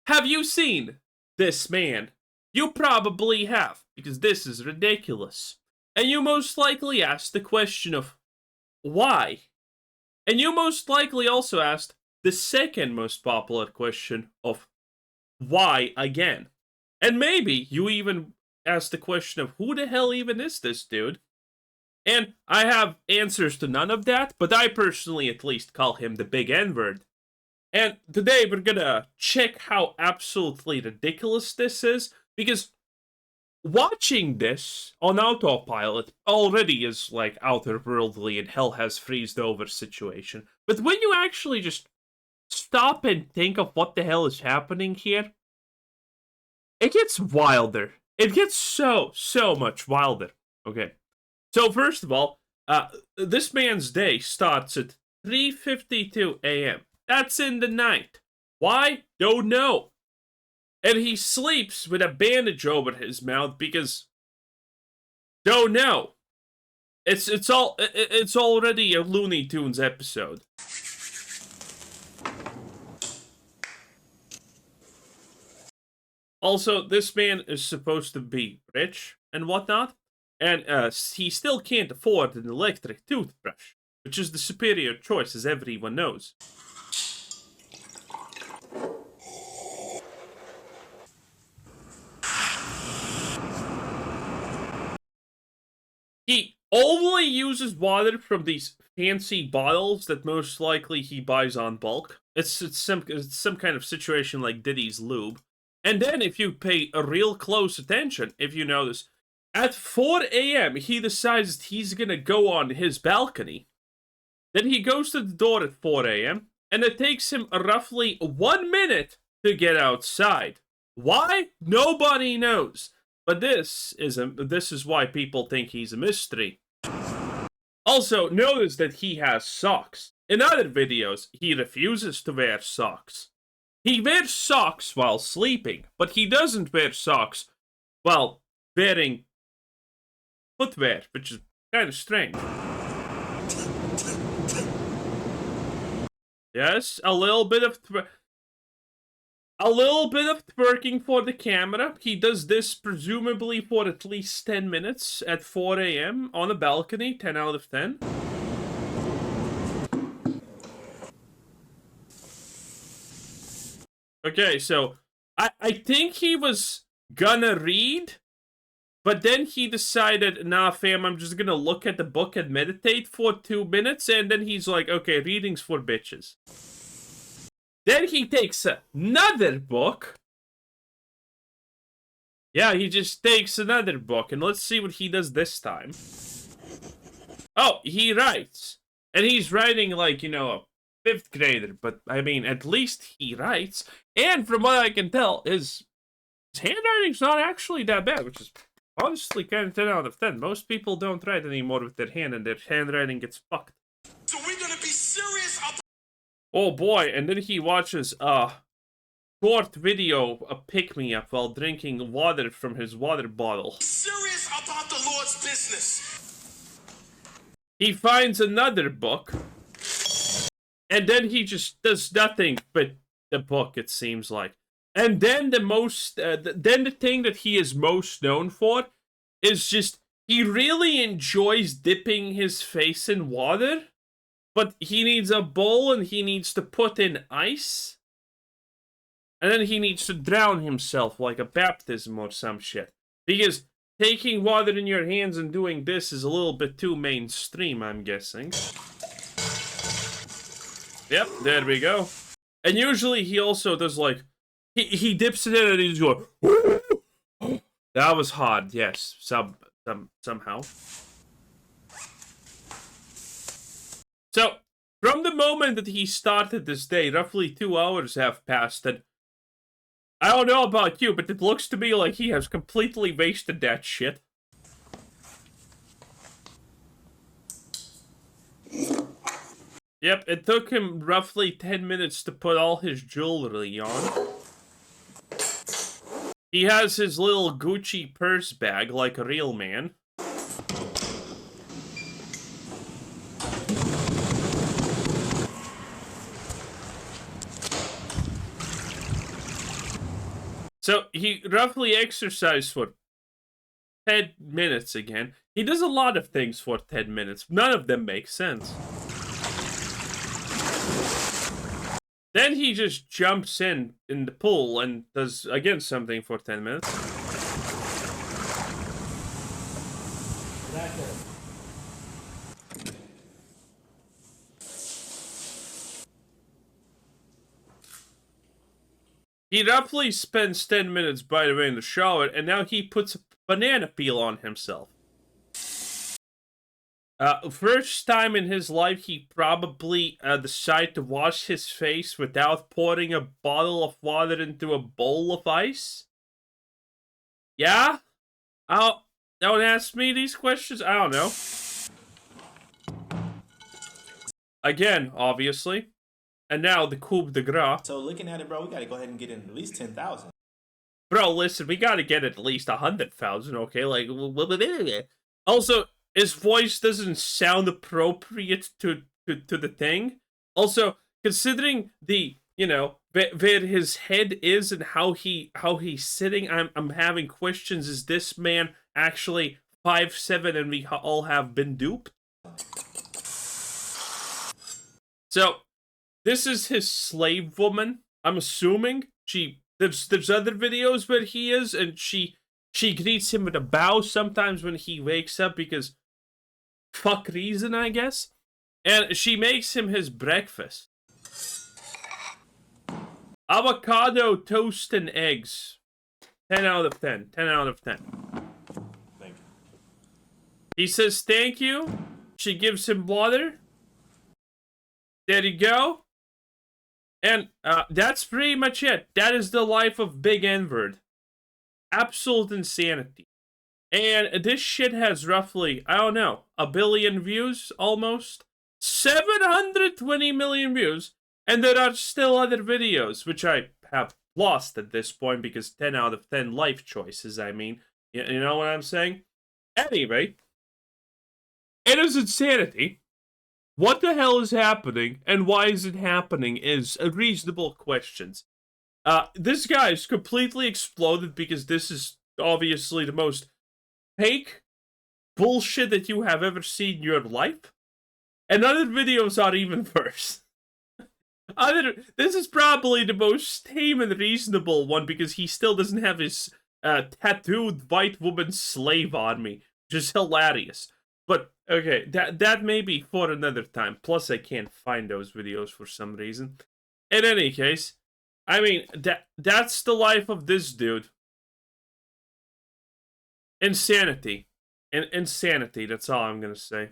Have you seen this man? You probably have, because this is ridiculous. And you most likely asked the question of why? And you most likely also asked the second most popular question of why again? And maybe you even asked the question of who the hell even is this dude? And I have answers to none of that, but I personally at least call him the big N-word. And today we're gonna check how absolutely ridiculous this is, because watching this on autopilot already is like outerworldly and hell has freezed over situation. But when you actually just stop and think of what the hell is happening here, it gets wilder. It gets so much wilder. Okay. So first of all, this man's day starts at 3:52 a.m. That's in the night. Why? Don't know. And he sleeps with a bandage over his mouth because don't know. It's already a Looney Tunes episode. Also, this man is supposed to be rich and whatnot, and he still can't afford an electric toothbrush, which is the superior choice, as everyone knows. He only uses water from these fancy bottles that most likely he buys on bulk. It's some kind of situation like Diddy's Lube. And then if you pay a real close attention, if you notice, at 4 a.m. he decides he's gonna go on his balcony. Then he goes to the door at 4 a.m. and it takes him roughly 1 minute to get outside. Why? Nobody knows. But this is why people think he's a mystery. Also, notice that he has socks. In other videos, he refuses to wear socks. He wears socks while sleeping, but he doesn't wear socks while wearing footwear, which is kind of strange. Yes, a little bit of twerking for the camera. He does this presumably for at least 10 minutes at 4 a.m. on a balcony, 10 out of 10. Okay, so I think he was gonna read, but then he decided, nah fam, I'm just gonna look at the book and meditate for 2 minutes, and then he's like, okay, reading's for bitches. Then he takes another book. Yeah, he just takes another book, and let's see what he does this time. Oh, he writes. And he's writing like, you know, a 5th grader, but I mean, at least he writes. And from what I can tell, his handwriting's not actually that bad, which is honestly kind of 10 out of 10. Most people don't write anymore with their hand, and their handwriting gets fucked. So we're gonna be serious about... Oh boy, and then he watches a short video, a pick-me-up, while drinking water from his water bottle. Serious about the Lord's business. He finds another book, and then he just does nothing but the book, it seems like. And then the thing that he is most known for is just, he really enjoys dipping his face in water, but he needs a bowl and he needs to put in ice, and then he needs to drown himself like a baptism or some shit. Because taking water in your hands and doing this is a little bit too mainstream, I'm guessing. Yep, there we go. And usually he also does like, he dips it in and he's going, that was hard, yes, somehow. So, from the moment that he started this day, roughly 2 hours have passed, and I don't know about you, but it looks to me like he has completely wasted that shit. Yep, it took him roughly 10 minutes to put all his jewelry on. He has his little Gucci purse bag like a real man. So he roughly exercised for 10 minutes again. He does a lot of things for 10 minutes. None of them make sense. Then he just jumps in the pool and does, again, something for 10 minutes. He roughly spends 10 minutes, by the way, in the shower, and now he puts a banana peel on himself. First time in his life, he probably decided to wash his face without pouring a bottle of water into a bowl of ice. Yeah? Don't ask me these questions. I don't know. Again, obviously. And now the coup de grace. So looking at it, bro, we got to go ahead and get in at least 10,000. Bro, listen, we gotta get at least 100,000, okay? Like, also, his voice doesn't sound appropriate to the thing. Also, considering the, you know, where his head is and how he's sitting, I'm having questions. Is this man actually 5'7" and we all have been duped? So, this is his slave woman. I'm assuming there's other videos where he is, and she greets him with a bow sometimes when he wakes up because fuck reason, I guess. And she makes him his breakfast. Avocado, toast, and eggs. 10 out of 10. 10 out of 10. Thank you. He says thank you. She gives him water. There you go. And that's pretty much it. That is the life of Big N-word. Absolute insanity. And this shit has roughly, I don't know, 1 billion views, almost. 720 million views. And there are still other videos, which I have lost at this point because 10 out of 10 life choices, I mean. You know what I'm saying? Anyway, it is insanity. What the hell is happening, and why is it happening, is a reasonable questions. This guy is completely exploded because this is obviously the most fake bullshit that you have ever seen in your life. And other videos are even worse. This is probably the most tame and reasonable one because he still doesn't have his tattooed white woman slave on me, which is hilarious. But, okay, that may be for another time. Plus, I can't find those videos for some reason. In any case, I mean, that's the life of this dude. Insanity. Insanity, that's all I'm gonna say.